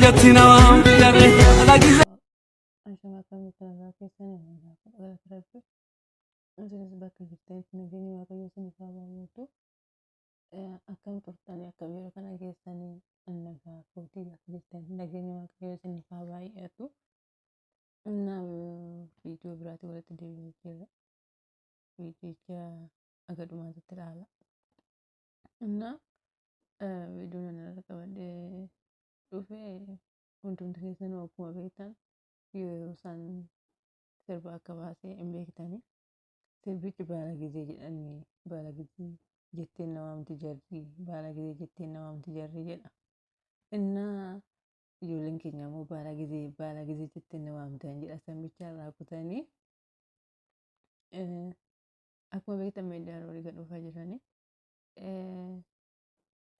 jettina waamti jarri baala gizee. Ashama kamitti keessanii irratti isinis bakka jirtanitti nageenyi waaqayyo isiniif haa baay'atu. Akkam turtanii akkam yeroo kana keessanii nagaa kootii bakka jirtanitti nageenyi waaqayyo isiniif haa baay'atu. Viidiyoo biraatiin walitti deebi'ee jira. Viidiyicha aga dhumaatitti ilaala. Viidiyoon irratti qabadhee dhufe hundumti keessanuu akkuma beektan yeroo isaan sirba akka baasee hin beektanii. Sirbichi baala gizee jedhanii baala gizee jetteen namaamti jarri baala gizee jetteen namaamti jarri jedha. Ijoolleen keenya immoo baala gizee jetteen namaamtan jedha sirbicha irraa kutanii akkuma beektan miidiyaan olii gad dhufaa jiranii.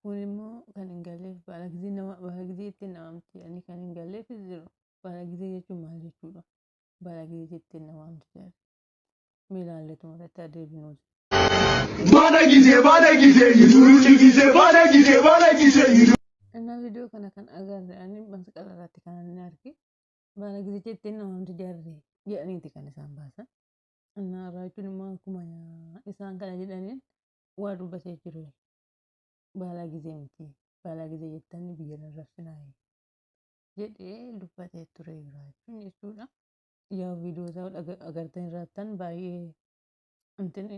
Kun immoo kan hin galleef baala gizee jetteen namaamti jedhanii kan hin galleefis jiru. Baala gizee jechuun maal jechuudha? Baala gizee jetteen namaamti jarri. Milaalletu irratti adeemnuuti. Baala gizee yuuruuti gizee baala gizee yuuruuti. Viidiyoo kana kan agarre ani masqala irratti kan inni arge baala gizee jetteen namaamti jarri jedhaniiti kan isaan baasan. Raachuun immoo akkuma isaan kana jedhaniin waa dubbatee jiru. Baala gizee miti baala gizee jettanii biyya rarrafsinaa jedhee dubbatee ture raachuun jechuudha. Yaa viidiyoo isaa agartanii raattan baay'ee intini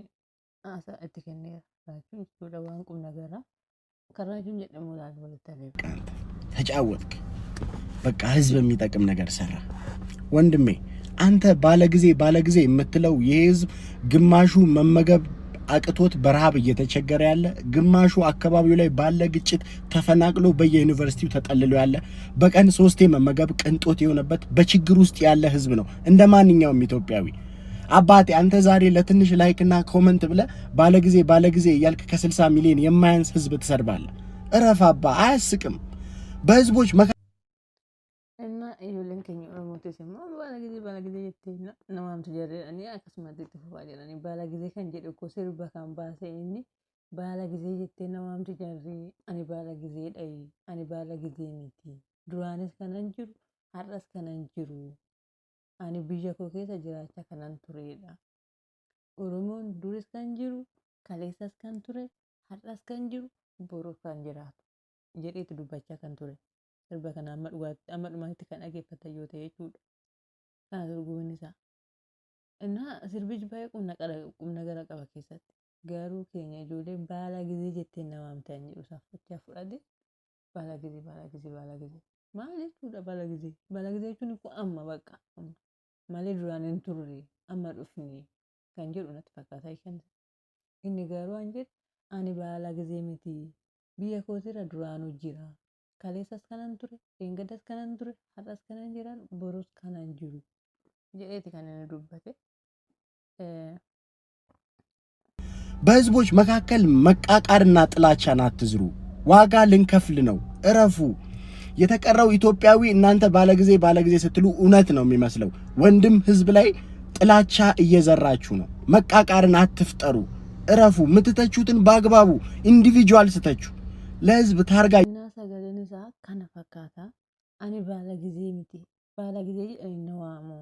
haasaa itti kenneera raachuun jechuudha waan qubna garaa kan raachuun jedhamu laal walitti adeemu. ተጫወትክ በቃ ህዝብ የሚጠቅም ነገር ሰራ ወንድሜ አንተ ባለጊዜ የምትለው የህዝብ ግማሹ መመገብ አቅቶት በረሃብ እየተቸገረ ያለ ግማሹ አካባቢው ላይ ባለ ግጭት ተፈናቅሎ በየዩኒቨርሲቲው ተጠልሎ ያለ በቀን 3 መመገብ ቅንጦት የሆነበት በችግር ውስጥ ያለ ህዝብ ነው እንደማንኛውም ኢትዮጵያዊ አባቴ አንተ ዛሬ ለትንሽ ላይክና ኮሜንት ብለ ባለጊዜ እያልክ ከ60 ሚሊዮን የማያንስ ህዝብ ትሰርባለህ እረፍ አባ አያስቅም በህዝቦች እና ijoolleen keenya Oromootis immoo baala gizee jettee namaamti jarreedhanii akkasumatti itti fufaa jedhanii baala gizee kan jedhu ko sirba kan baasee inni baala gizee jettee namaamti jarree ani baala gizeedha ani baala gizee miti duraanis kanan jiru har'as kanan jiru ani biyya koo keessa jiraachaa kanan turedha. Oromoon duris kan jiru kaleessas kan ture har'as kan jiru boruuf kan jiraatu jedheetu dubbachaa kan ture. Sirba kana amma dhumaatti kan dhageeffatan yoo ta'e jechuudha. Kana turguun isaa. Sirbichi baay'ee qubna gara qaba keessatti. Garuu keenya ijoollee baala gizee jettee namaamtan jedhu saffachaa fudhate baala gizee. Maal jechuudha baala gizee? Baala gizee jechuun kun amma bakka malee duraan hin turre amma dhufne kan jedhu natti fakkaataa kan inni garuu an jedhu ani baala gizee miti biyya kootirra duraanuu jira. Kaleessas kanan ture, engadas kanan ture, har'as kanan jiran, borus kanan jiru. Jedheeti kan inni dubbate. በህዝቦች መካከል መቃቃርና ጥላቻን አትዝሩ ዋጋ ልንከፍል ነው እረፉ የተቀረው ኢትዮጵያዊ እናንተ ባለጊዜ ስትሉ እውነት ነው የሚመስለው ወንድም ህዝብ ላይ ጥላቻ እየዘራችሁ ነው መቃቃርን አትፍጠሩ እረፉ ምትተቹትን ባግባቡ ኢንዲቪጁዋል ስተቹ ለህዝብ ታርጋ sagaleen isaa kana fakkaata ani baala gizee miti baala gizee jedhanii na waamu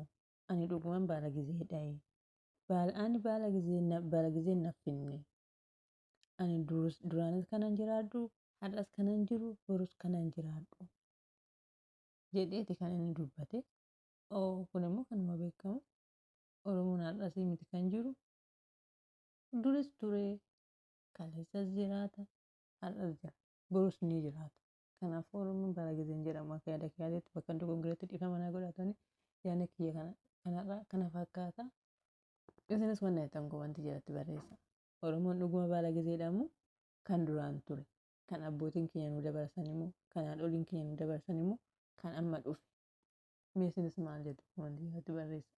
ani dhugumaan baala gizeedha ani baala gizee naffinne ani duraanis kanan jiraadhu har'as kanan jiru borus kanan jiraadhu jedheeti kan inni dubbate. Kun immoo kanuma beekamu Oromoon har'as miti kan jiru duris ture kaleessas jiraata har'as jira borus ni jiraata. Kanaafuu Oromoon baala gizeen jedhamu akka yaada kiyyaatti bakka dogongoreetti dhiifama naa godhatanii yaada kiyya kana fakkaata. Isinis wanna jettan komantii jalatti barreessa. Oromoon dhuguma baala gizee jedhamu kan duraan ture kan abbootiin keenya nu dabarsan immoo kan haadholiin keenya nu dabarsan immoo kan amma dhufe. Isinis maal jettu komantii jalatti barreessa.